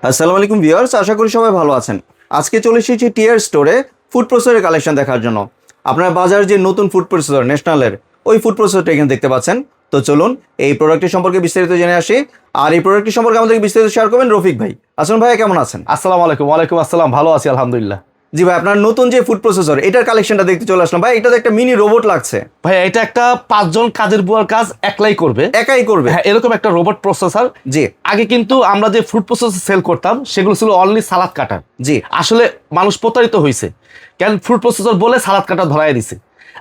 আসসালামু আলাইকুম ভিউয়ার্স, আশা করি সবাই ভালো আছেন। আজকে চলে এসেছি টিয়ার স্টোরে ফুড প্রসেসরের কালেকশন দেখার জন্য। আপনার বাজার যে নতুন ফুড প্রসেসর ন্যাশনালের ওই ফুড প্রসেসরটা এখানে দেখতে পাচ্ছেন। তো চলুন এই প্রোডাক্টটি সম্পর্কে বিস্তারিত জেনে আসি। আর এই প্রোডাক্টটি সম্পর্কে আমাদেরকে বিস্তারিত শেয়ার করবেন রফিক ভাই। আসুন ভাইয়া, কেমন আছেন? আসসালামু আলাইকুম। ওয়ালাইকুম আসসালাম, ভালো আছি আলহামদুলিল্লাহ। জি ভাই, আপনার নতুন যে ফুড প্রসেসর এটার কালেকশনটা দেখতে চলে আসলাম। ভাই, এটা তো একটা মিনি রোবট লাগছে। ভাই এটা একটা 5 জন কাজের বুয়ার কাজ একলাই করবে, একাই করবে? হ্যাঁ, এরকম একটা রোবট প্রসেসর। জি। আগে কিন্তু আমরা যে ফুড প্রসেসর সেল করতাম সেগুলো ছিল অনলি সালাদ কাটার। জি। আসলে মানুষ প্রতারিত হয়েছে, কেন ফুড প্রসেসর বলে সালাদ কাটা ধরাই দিছে।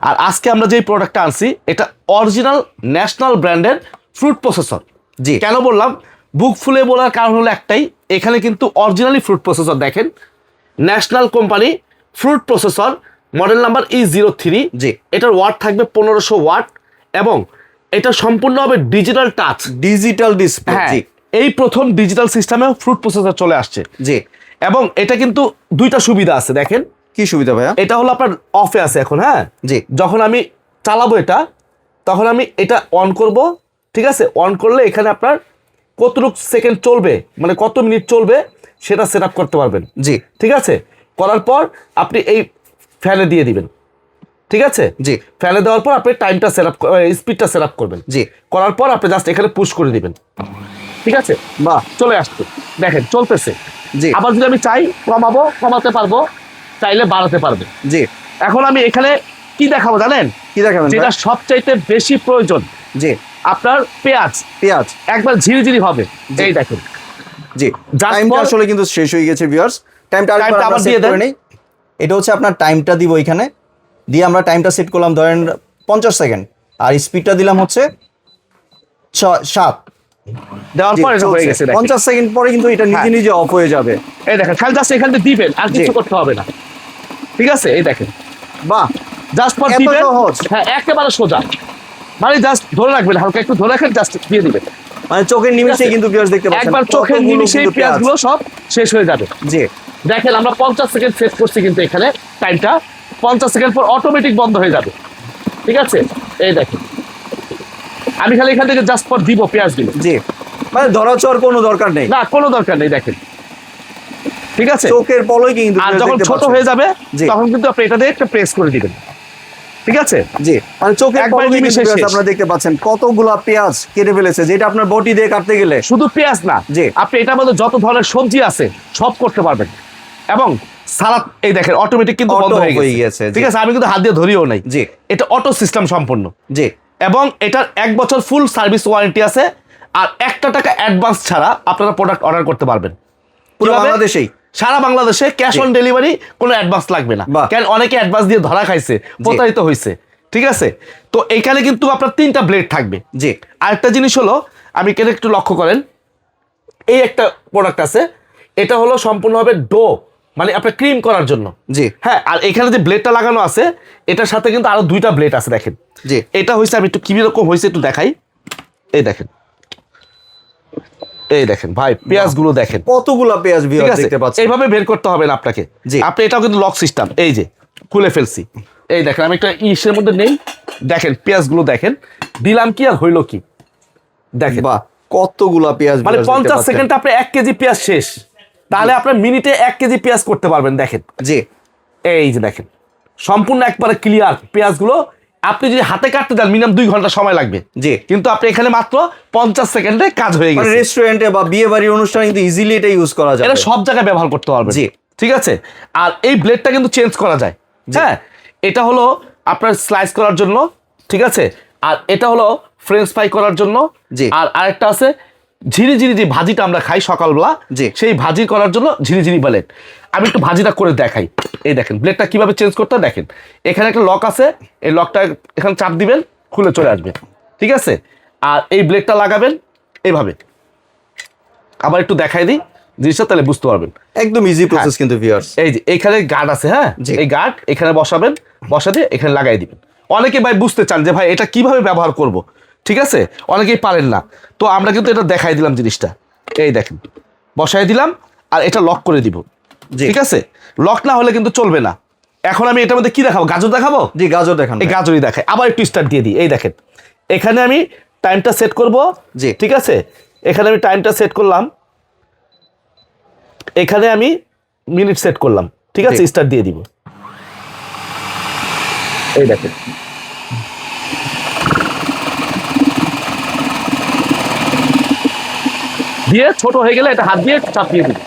আর আজকে আমরা যে প্রোডাক্টটা আনছি এটা অরিজিনাল ন্যাশনাল ব্র্যান্ডের ফ্রুট প্রসেসর। জি। কেন বললাম বুক ফুলে বলার কারণ হলো একটাই, এখানে কিন্তু অরিজিনালি ফ্রুট প্রসেসর দেখেন, national company fruit processor, model number E03। জি। এটার ওয়াট থাকবে 1500 ওয়াট এবং এটা সম্পূর্ণ হবে ডিজিটাল টাচ, ডিজিটাল ডিসপ্লে। হ্যাঁ, জি। এই প্রথম ডিজিটাল সিস্টেমে ফ্রুট প্রসেসর চলে আসছে। জি। এবং এটা কিন্তু দুইটা সুবিধা আছে দেখেন। কি সুবিধা ভাইয়া? এটা হলো আপনার অফে আছে এখন, হ্যাঁ। জি। যখন আমি চালাবো এটা, তখন আমি এটা অন করব, ঠিক আছে। অন করলে এখানে আপনার কতটুকু সেকেন্ড চলবে, মানে কত মিনিট চলবে সেটা সেট আপ করতে পারবেন। জি। ঠিক আছে, করার পর আপনি এই ফ্যানে দিয়ে দিবেন, ঠিক আছে। জি। ফ্যানে দেওয়ার পর আপনি টাইমটা সেট আপ, স্পিডটা সেট আপ করবেন। জি। করার পর আপনি জাস্ট এখানে পুশ করে দিবেন, ঠিক আছে। বাহ, চলে আসছে, দেখেন চলতেছে। জি। আবার যদি আমি চাই কমাবো, কমাতে পারবো, চাইলে বাড়াতে পারবে। জি। এখন আমি এখানে কি দেখাবো জানেন? কি দেখাবেন? যেটা সবচাইতে বেশি প্রয়োজন, জি। আপনার পেঁয়াজ পেঁয়াজ একবার ঝিরিঝিরি হবে। এই দেখেন, জি। টাইমটা আসলে কিন্তু শেষ হয়ে গেছে ভিউয়ার্স। টাইমটা টাইমটা আবার আবার দিয়ে দিয়ে দেন। নেই। এটা হচ্ছে আপনার টাইমটা দিব এখানে, দিয়ে আমরা টাইমটা সেট করলাম ধরেন 50 সেকেন্ড, আর স্পিডটা দিলাম হচ্ছে 7। দেওয়ার পর এটা হয়ে গেছে। 50 সেকেন্ড পরে কিন্তু এটা নিজে হ্যাঁ। নিজে অফ হয়ে যাবে। এই দেখেন, খালি জাস্ট এখান থেকে দিবেন, আর কিছু করতে হবে না, ঠিক আছে। এই দেখেন, বাহ, জাস্ট পর এত দিবেন। সহজ। হ্যাঁ, একেবারে সোজা, মানে জাস্ট ধরে রাখবেন, হালকা একটু ধরে রাখেন, জাস্ট দিয়ে দিবেন। মানে চোখের নিমেষেই কিন্তু ভিউয়ার্স দেখতে পাচ্ছেন একবার চোখের কতগুলো নিমিশেই কিন্তু পেঁয়াজগুলো সব শেষ হয়ে যাবে। জি। দেখেন আমরা 50 সেকেন্ড সেট করছি, কিন্তু এখানে টাইমটা 50 সেকেন্ড পর অটোমেটিক বন্ধ হয়ে যাবে, ঠিক আছে। এই দেখেন, আমি খালি এখান থেকে জাস্ট পর দিব পেঁয়াজগুলো। জি, মানে ধরা ছোঁয়ার কোনো দরকার নেই। না, কোনো দরকার নেই, দেখেন, ঠিক আছে। চোখের পলকে কিন্তু আর viewers যখন দেখতে ছোট পাচ্ছেন। হয়ে যাবে জি। তখন কিন্তু আপনি এটা দিয়ে একটা প্রেস করে দিবেন, ঠিক আছে। জি, মানে চোখের একবার পলকে নিমিষে কিন্তু শেষ। আপনারা দেখতে পাচ্ছেন কতগুলা পেঁয়াজ কেটে ফেলেছে, যেটা আপনার বটি দিয়ে কাটতে গেলে শুধু পেঁয়াজ না, জি। আপনি এটার মধ্যে যত ধরনের সবজি আছে সব করতে পারবেন। এবং সালাদ, এই দেখেন অটোমেটিক কিন্তু বন্ধ Auto হয়ে হয়ে গেছে, গেছে, জি। ঠিক আছে। আমি কিন্তু হাত দিয়ে ধরিও নাই। জি। এটা অটো সিস্টেম সম্পূর্ণ। জি। এবং এটার 1 বছর ফুল সার্ভিস ওয়ারেন্টি আছে। আর 1 টাকা অ্যাডভান্স ছাড়া আপনারা প্রোডাক্ট অর্ডার করতে পারবেন পুরো কিভাবে? বাংলাদেশেই, সারা বাংলাদেশে ক্যাশ অন ডেলিভারি, কোনো অ্যাডভান্স লাগবে না। বাহ। কেন অনেকে অ্যাডভান্স দিয়ে ধরা খাইছে, প্রতারিত হয়েছে, ঠিক আছে। তো এইখানে কিন্তু আপনার 3টা ব্লেড থাকবে। জি। আরেকটা জিনিস হলো, আমি কেন একটু লক্ষ্য করেন, এই একটা প্রোডাক্ট আছে, এটা হলো সম্পূর্ণভাবে ডো, মানে আপনার ক্রিম করার জন্য। জি। হ্যাঁ, আর এখানে যে ব্লেডটা লাগানো আছে এটার সাথে কিন্তু আরো 2টা ব্লেড আছে, দেখেন। জি। এটা হয়েছে, আমি একটু কি রকম হয়েছে একটু দেখাই। এই দেখেন, এই দেখেন ভাই, পেঁয়াজগুলো দেখেন কতগুলা পেঁয়াজ ঠিক ভিউয়ার্স আছে। দেখতে পাচ্ছেন। এইভাবে বের করতে হবে না আপনাকে। জি। আপনি এটাও কিন্তু লক সিস্টেম, এই যে খুলে ফেলছি। এই দেখেন, আমি একটা ইসের মধ্যে নেই, দেখেন পেঁয়াজগুলো দেখেন, দিলাম কি আর হইলো কি, দেখেন। বাহ, কতগুলা পেঁয়াজ মানে viewers দেখতে 50 পাচ্ছেন। সেকেন্ডে আপনি 1 কেজি পেঁয়াজ শেষ, তাহলে আপনার মিনিটে 1 কেজি পেঁয়াজ করতে পারবেন, দেখেন। জি। এই যে দেখেন, সম্পূর্ণ একবারে ক্লিয়ার পেঁয়াজগুলো। আপনি যদি হাতে কাটতে যান মিনিমাম 2 ঘন্টা সময় লাগবে। জি। কিন্তু আপনি এখানে মাত্র 50 সেকেন্ডে কাজ হয়ে মানে গেছে। রেস্টুরেন্টে বা বিয়ে বাড়ির অনুষ্ঠানে কিন্তু ইজিলি এটা ইউজ করা যাবে। এটা সব জায়গায় ব্যবহার করতে পারবেন। জি। ঠিক আছে। আর এই ব্লেডটা কিন্তু চেঞ্জ করা যায়। হ্যাঁ, এটা হলো আপনার স্লাইস করার জন্য, ঠিক আছে। আর এটা হলো ফ্রেঞ্চ ফ্রাই করার জন্য। জি। আর আরেকটা আছে ঝিরিঝিরি, যে ভাজিটা আমরা খাই সকালবেলা, জি। সেই ভাজি করার জন্য ঝিরিঝিরি ব্লেড। আমি একটু ভাজিটা করে দেখাই। এই দেখেন ব্লেডটা কিভাবে চেঞ্জ করতে হয়, দেখেন। এখানে একটা লক আছে, এই লকটা এখানে চাপ দিবেন, খুলে চলে আসবে, ঠিক আছে। আর এই ব্লেডটা লাগাবেন এইভাবে। আবার একটু দেখাই দিই জিনিসটা, তাহলে বুঝতে পারবেন। একদম ইজি প্রসেস কিন্তু ভিউয়ার্স। এই যে এখানে গার্ড আছে, হ্যাঁ, জি। এই গার্ড এখানে বসাবেন, বসা দিয়ে এখানে লাগাই দিবেন। অনেকে ভাই বুঝতে চান যে ভাই এটা কিভাবে ব্যবহার করব, ঠিক আছে। অনেকেই পারেন না, তো আমরা কিন্তু এটা দেখাই দিলাম জিনিসটা। এই দেখেন, বসাই দিলাম, আর এটা লক করে দিব, জি। ঠিক আছে। লক না হলে কিন্তু চলবে না। এখন আমি এটার মধ্যে কি দেখাবো, গাজর দেখাবো। জি, গাজর দেখান। এই গাজরই দেখাই। আবার একটু স্টার্ট দিয়ে দিই। এই দেখেন, এখানে আমি টাইমটা সেট করব। জি। ঠিক আছে, এখানে আমি টাইমটা সেট করলাম। এখানে আমি মিনিট সেট করলাম, ঠিক আছে, স্টার্ট দিয়ে দিব। এই দেখেন দিয়ে ছোট হয়ে গেলে এটা হাত দিয়ে চাপিয়ে দিব,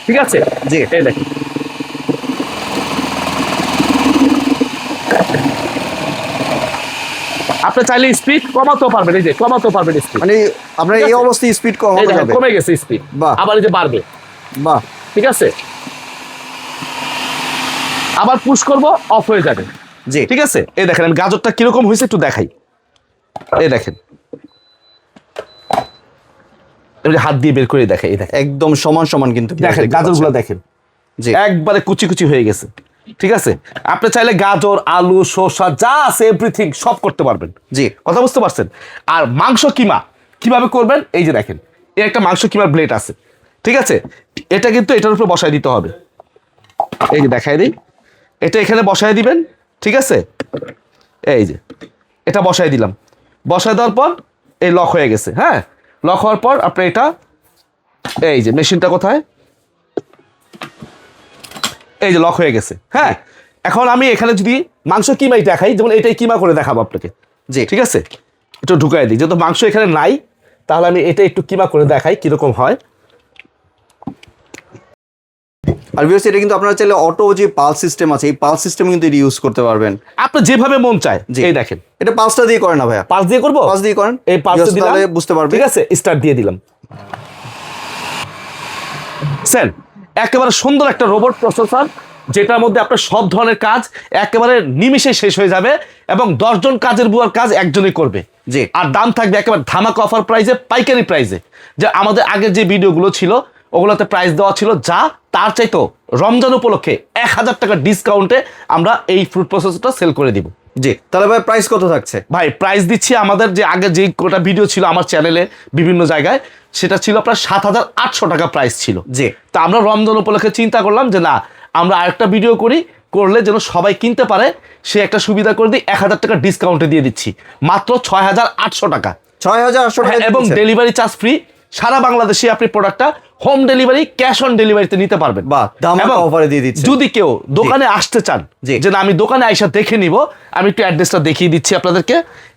ঠিক আছে। জি। এই দেখেন আপনি চাইলে স্পিড কমাতেও পারবেন, এই যে কমাতেও পারবেন স্পিড, মানে আপনার ঠিক এই আছে? অবস্থায় স্পিড কম এই হবে দেখেন কমে গেছে স্পিড, বাহ। আবার এই যে বাড়বে, বাহ, ঠিক আছে। আবার পুশ করব, অফ হয়ে যাবে, জি। ঠিক আছে। এই দেখেন আমি গাজরটা কিরকম হয়েছে একটু দেখাই। এই দেখেন এই যে হাত দিয়ে বের করে দেখাই, এই দেখেন একদম সমান সমান কিন্তু দেখেন গাজরগুলো দেখেন জি। একবারে কুচি কুচি হয়ে গেছে, ঠিক আছে। আপনি চাইলে গাজর, আলু, শসা যা আছে এভরিথিং সব করতে পারবেন, জি। কথা বুঝতে পারছেন। আর মাংস কিমা কিভাবে করবেন, এই যে দেখেন এই একটা মাংস কিমার ব্লেড আছে, ঠিক আছে। এটা কিন্তু এটার উপরে বসায় দিতে হবে, এই যে দেখাই দিই, এটা এখানে বসায় দিবেন, ঠিক আছে। এই যে এটা বসায় দিলাম, বসায় দেওয়ার পর এই লক হয়ে গেছে, হ্যাঁ। লক হওয়ার পর আপনি এটা, এই যে মেশিনটা কোথায়, এই যে লক হয়ে গেছে, হ্যাঁ। এখন আমি এখানে যদি মাংস কিমাই দেখাই, যেমন এটাই কিমা করে দেখাবো আপনাকে, জি। ঠিক আছে। একটু ঢুকাই দিই, যেহেতু মাংস এখানে নাই, তাহলে আমি এটা একটু কিমা করে দেখাই কিরকম হয়। আর ভিউয়ার্স এটা কিন্তু আপনারা চাইলে অটো যে পালস সিস্টেম আছে, এই পালস সিস্টেম কিন্তু ইউজ করতে পারবেন। আপনি যেভাবে মন চায়, জি। এই দেখেন এটা পালসটা দিয়ে করেন না ভাইয়া? পাঁচ দিয়ে করবো, পালস দিয়ে করেন, এই পাঁচটা Viewers দিলাম, তাহলে বুঝতে পারবে, ঠিক আছে। স্টার্ট দিয়ে দিলাম, স্যার একেবারে সুন্দর একটা রোবট প্রসেসর, যেটার মধ্যে আপনার সব ধরনের কাজ একেবারে নিমিষে শেষ হয়ে যাবে, এবং 10 জন কাজের বুয়ার কাজ একজনই করবে, জি। আর দাম থাকবে একেবারে ধামাকা অফার প্রাইসে, পাইকারি প্রাইসে। যে আমাদের আগের যে ভিডিওগুলো ছিল ওগুলোতে প্রাইস দেওয়া ছিল যা, তার চাইতো রমজান উপলক্ষে 1000 টাকা ডিসকাউন্টে আমরা এই ফুড প্রসেসরটা সেল করে দিব। জি। তাহলে ভাই প্রাইস কত থাকছে? ভাই প্রাইস দিচ্ছি, আমাদের যে আগে যে কোটা ভিডিও ছিল আমার চ্যানেলে বিভিন্ন জায়গায়, সেটা ছিল আপনার 7800 টাকা প্রাইস ছিল। জি। তা আমরা রমজান উপলক্ষে চিন্তা করলাম যে না, আমরা আরেকটা ভিডিও করলে যেন সবাই কিনতে পারে, সে একটা সুবিধা করে দিই, 1000 টাকা ডিসকাউন্টে দিয়ে দিচ্ছি মাত্র 6800 টাকা, 6800 টাকা এবং দিচ্ছেন? Delivery charge free. সারা বাংলাদেশে আপনি প্রোডাক্টটা হোম ডেলিভারি, ক্যাশ অন ডেলিভারিতে নিতে পারবেন। বাহ, ধামাকা এবং অফারে দিয়ে দিচ্ছে। যদি কেউ দোকানে আসতে চান, জি। যে না আমি দোকানে আইসা দেখে নিব, আমি একটু অ্যাড্রেসটা দেখিয়ে দিচ্ছি আপনাদেরকে।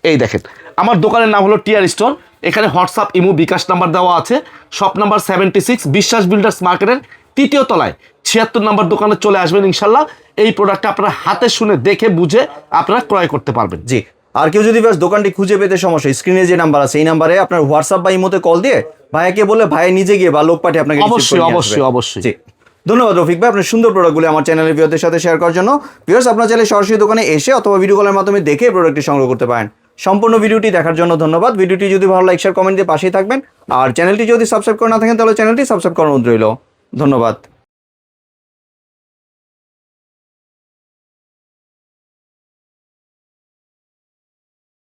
এই দেখেন আমার দোকানের নাম হলো টিআর স্টোর, এখানে হোয়াটসঅ্যাপ, ইমো, বিকাশ নাম্বার দেওয়া আছে। শপ নাম্বার 76, বিশ্বাস বিল্ডার্স মার্কেটের 3য় তলায় 76 নাম্বার দোকানে চলে আসবেন ইনশাল্লাহ। এই প্রোডাক্টটা আপনারা হাতে শুনে দেখে বুঝে আপনারা ক্রয় করতে পারবেন। জি। আর কেউ যদি ব্যাস দোকানটি খুঁজে পেতে সমস্যা, স্ক্রিনে যে নাম্বার আছে এই নাম্বারে আপনার হোয়াটসঅ্যাপ বা ইমোতে কল দিয়ে ভাইয়াকে বলে ভাই নিজে গিয়ে বা লোক পাঠিয়ে আপনাকে receive করে অবশ্যই নিয়ে আসবে। অবশ্যই অবশ্যই। জি। ধন্যবাদ রফিক ভাই আপনার সুন্দর প্রোডাক্টগুলো আমার চ্যানেলের ভিউয়ারদের সাথে শেয়ার করার জন্য। ভিউয়ার্স আপনারা চাইলে সরাসরি দোকানে এসে অথবা ভিডিও কলের মাধ্যমে দেখে প্রোডাক্টটি সংগ্রহ করতে পারেন। সম্পূর্ণ ভিডিওটি দেখার জন্য ধন্যবাদ। ভিডিওটি যদি ভালো লাইক শেয়ার কমেন্ট দিয়ে পাশেই থাকবেন, আর চ্যানেলটি যদি সাবস্ক্রাইব করে না থাকেন তাহলে চ্যানেলটি সাবস্ক্রাইব করার অনুরোধ রইল। ধন্যবাদ।